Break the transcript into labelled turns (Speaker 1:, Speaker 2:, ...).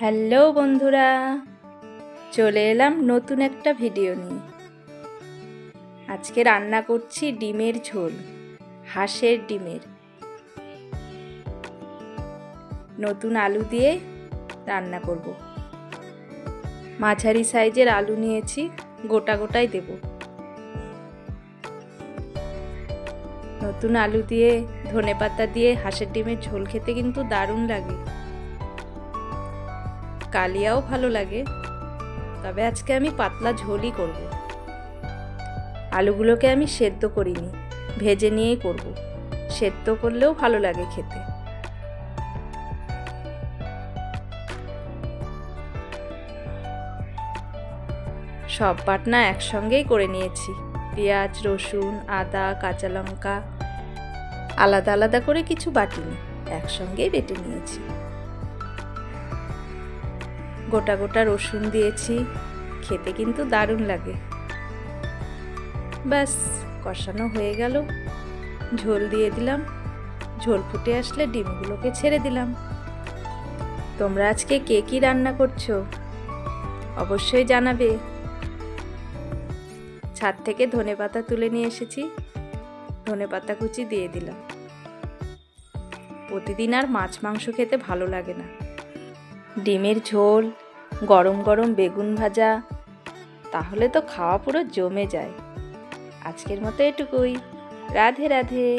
Speaker 1: Hello বন্ধুরা, চলে এলাম নতুন একটা ভিডিও নিয়ে। আজকে রান্না করছি ডিমের ঝোল, হাঁসের ডিমের। নতুন আলু দিয়ে রান্না করব। মাঝারি সাইজের আলু নিয়েছি, গোটা গোটাই দেব। নতুন আলু দিয়ে ধনেপাতা দিয়ে হাঁসের ডিমের ঝোল খেতে কিন্তু দারুণ লাগে। কালিয়াও ভালো লাগে, তবে আজকে আমি পাতলা ঝোলই করব। আলুগুলোকে আমি সেদ্ধ করিনি, ভেজে নিয়েই করব। সেদ্ধ করলেও ভালো লাগে খেতে। সব বাটনা একসঙ্গেই করে নিয়েছি। পেঁয়াজ, রসুন, আদা, কাঁচা লঙ্কা আলাদা আলাদা করে কিছু বাটিনি, একসঙ্গেই বেটে নিয়েছি। গোটা গোটা রসুন দিয়েছি, খেতে কিন্তু দারুণ লাগে। ব্যাস কষানো হয়ে গেল, ঝোল দিয়ে দিলাম। ঝোল ফুটে আসলে ডিমগুলোকে ছেড়ে দিলাম। তোমরা আজকে কে কি রান্না করছো অবশ্যই জানাবে। ছাদ থেকে ধনেপাতা তুলে নিয়ে এসেছি, ধনেপাতা কুচি দিয়ে দিলাম। প্রতিদিন আর মাছ মাংস খেতে ভালো লাগে না। ডিমের ঝোল, গরম গরম বেগুন ভাজা, তাহলে তো খাওয়া পুরো জমে যায়। আজকের মতো এটুকুই। রাধে রাধে।